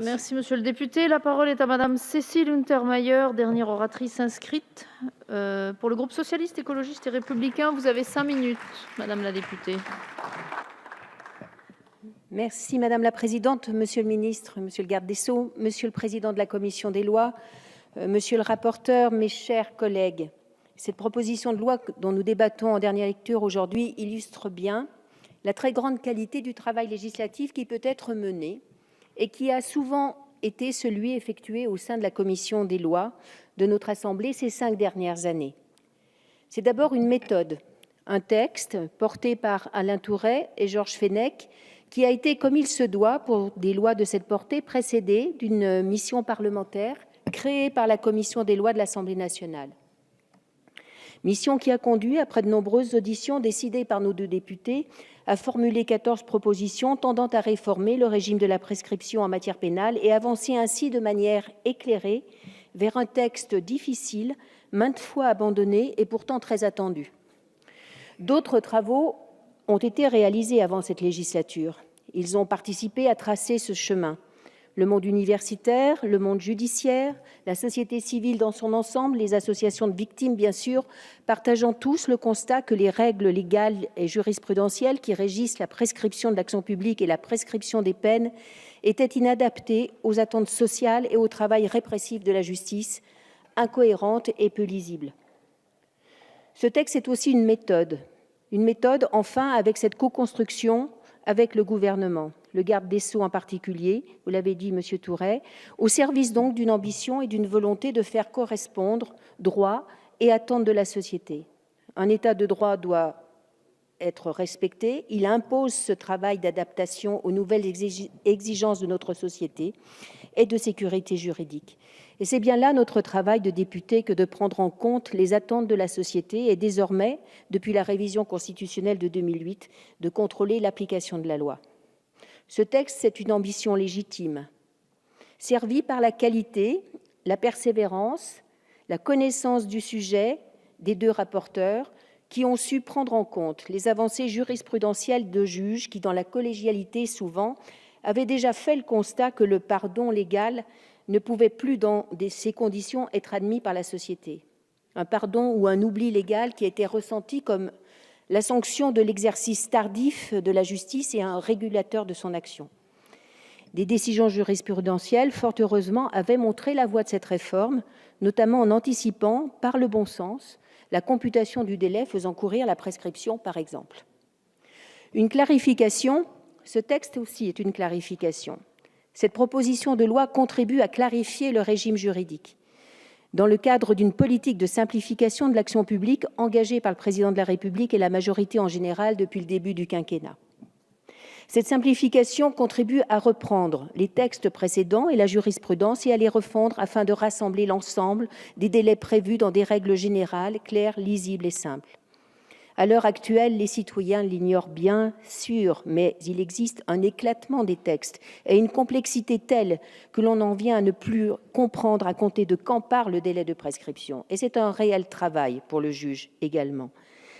Merci, monsieur le député. La parole est à madame Cécile Untermaier, dernière oratrice inscrite. Pour le groupe socialiste, écologiste et républicain, vous avez 5 minutes, madame la députée. Merci Madame la Présidente, Monsieur le Ministre, Monsieur le Garde des Sceaux, Monsieur le Président de la Commission des lois, Monsieur le rapporteur, mes chers collègues. Cette proposition de loi dont nous débattons en dernière lecture aujourd'hui illustre bien la très grande qualité du travail législatif qui peut être mené et qui a souvent été celui effectué au sein de la Commission des lois de notre Assemblée ces 5 dernières années. C'est d'abord une méthode, un texte porté par Alain Tourret et Georges Fenech, qui a été, comme il se doit pour des lois de cette portée, précédé d'une mission parlementaire créée par la Commission des lois de l'Assemblée nationale. Mission qui a conduit, après de nombreuses auditions décidées par nos 2 députés, à formuler 14 propositions tendant à réformer le régime de la prescription en matière pénale et avancer ainsi de manière éclairée vers un texte difficile, maintes fois abandonné et pourtant très attendu. D'autres travaux ont été réalisés avant cette législature. Ils ont participé à tracer ce chemin. Le monde universitaire, le monde judiciaire, la société civile dans son ensemble, les associations de victimes, bien sûr, partageant tous le constat que les règles légales et jurisprudentielles qui régissent la prescription de l'action publique et la prescription des peines étaient inadaptées aux attentes sociales et au travail répressif de la justice, incohérentes et peu lisibles. Ce texte est aussi une méthode, enfin, avec cette co-construction avec le gouvernement, le garde des Sceaux en particulier, vous l'avez dit, Monsieur Tourret, au service donc d'une ambition et d'une volonté de faire correspondre droit et attentes de la société. Un État de droit doit être respecté, il impose ce travail d'adaptation aux nouvelles exigences de notre société et de sécurité juridique. Et c'est bien là notre travail de député que de prendre en compte les attentes de la société et désormais, depuis la révision constitutionnelle de 2008, de contrôler l'application de la loi. Ce texte, c'est une ambition légitime, servie par la qualité, la persévérance, la connaissance du sujet des 2 rapporteurs qui ont su prendre en compte les avancées jurisprudentielles de juges qui, dans la collégialité souvent, avaient déjà fait le constat que le pardon légal ne pouvait plus, dans ces conditions, être admis par la société. Un pardon ou un oubli légal qui était ressenti comme la sanction de l'exercice tardif de la justice et un régulateur de son action. Des décisions jurisprudentielles, fort heureusement, avaient montré la voie de cette réforme, notamment en anticipant, par le bon sens, la computation du délai faisant courir la prescription, par exemple. Une clarification, ce texte aussi est une clarification. Cette proposition de loi contribue à clarifier le régime juridique dans le cadre d'une politique de simplification de l'action publique engagée par le Président de la République et la majorité en général depuis le début du quinquennat. Cette simplification contribue à reprendre les textes précédents et la jurisprudence et à les refondre afin de rassembler l'ensemble des délais prévus dans des règles générales, claires, lisibles et simples. À l'heure actuelle, les citoyens l'ignorent bien sûr, mais il existe un éclatement des textes et une complexité telle que l'on en vient à ne plus comprendre à compter de quand part le délai de prescription. Et c'est un réel travail pour le juge également.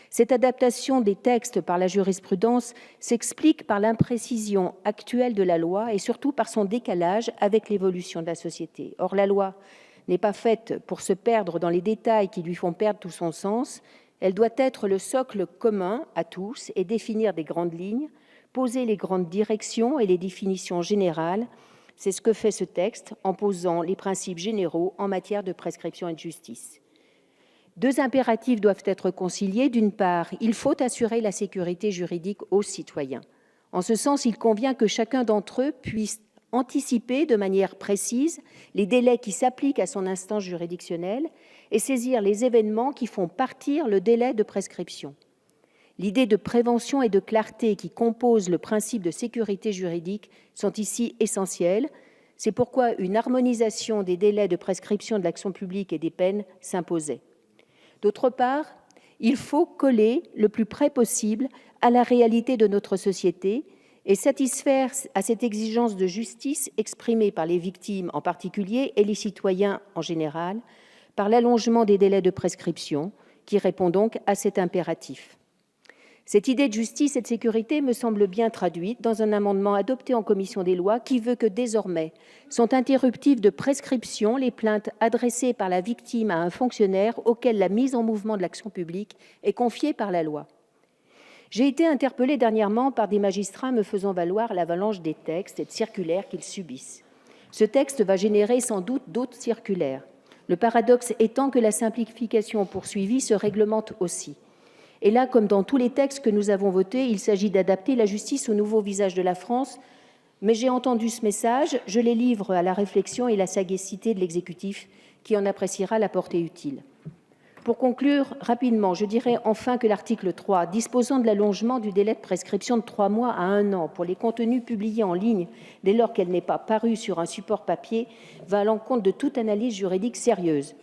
Cette adaptation des textes par la jurisprudence s'explique par l'imprécision actuelle de la loi et surtout par son décalage avec l'évolution de la société. Or, la loi n'est pas faite pour se perdre dans les détails qui lui font perdre tout son sens. Elle doit être le socle commun à tous et définir des grandes lignes, poser les grandes directions et les définitions générales. C'est ce que fait ce texte en posant les principes généraux en matière de prescription et de justice. 2 impératifs doivent être conciliés. D'une part, il faut assurer la sécurité juridique aux citoyens. En ce sens, il convient que chacun d'entre eux puisse anticiper de manière précise les délais qui s'appliquent à son instance juridictionnelle et saisir les événements qui font partir le délai de prescription. L'idée de prévention et de clarté qui composent le principe de sécurité juridique sont ici essentielles. C'est pourquoi une harmonisation des délais de prescription de l'action publique et des peines s'imposait. D'autre part, il faut coller le plus près possible à la réalité de notre société et satisfaire à cette exigence de justice exprimée par les victimes en particulier et les citoyens en général, par l'allongement des délais de prescription, qui répond donc à cet impératif. Cette idée de justice et de sécurité me semble bien traduite dans un amendement adopté en commission des lois qui veut que désormais sont interruptives de prescription les plaintes adressées par la victime à un fonctionnaire auquel la mise en mouvement de l'action publique est confiée par la loi. J'ai été interpellée dernièrement par des magistrats me faisant valoir l'avalanche des textes et de circulaires qu'ils subissent. Ce texte va générer sans doute d'autres circulaires. Le paradoxe étant que la simplification poursuivie se réglemente aussi. Et là, comme dans tous les textes que nous avons votés, il s'agit d'adapter la justice au nouveau visage de la France. Mais j'ai entendu ce message, je les livre à la réflexion et la sagacité de l'exécutif qui en appréciera la portée utile. Pour conclure rapidement, je dirais enfin que l'article 3, disposant de l'allongement du délai de prescription de 3 mois à 1 an pour les contenus publiés en ligne dès lors qu'elle n'est pas parue sur un support papier, va à l'encontre de toute analyse juridique sérieuse.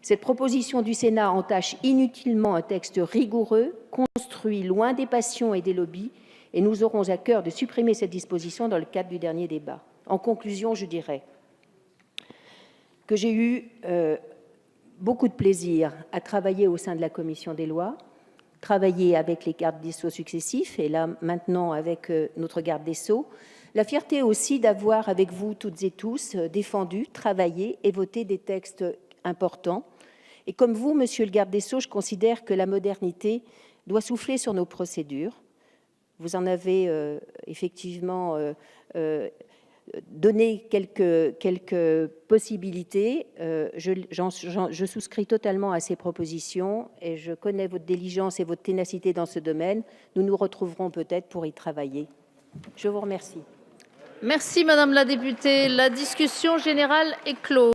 Cette proposition du Sénat entache inutilement un texte rigoureux, construit loin des passions et des lobbies, et nous aurons à cœur de supprimer cette disposition dans le cadre du dernier débat. En conclusion, je dirais que j'ai eu beaucoup de plaisir à travailler au sein de la commission des lois, travailler avec les gardes des Sceaux successifs, et là maintenant avec notre garde des Sceaux. La fierté aussi d'avoir, avec vous toutes et tous, défendu, travaillé et voté des textes importants. Et comme vous, monsieur le garde des Sceaux, je considère que la modernité doit souffler sur nos procédures. Vous en avez effectivement donné quelques possibilités. Je souscris totalement à ces propositions et je connais votre diligence et votre ténacité dans ce domaine. Nous nous retrouverons peut-être pour y travailler. Je vous remercie. Merci, Madame la députée. La discussion générale est close.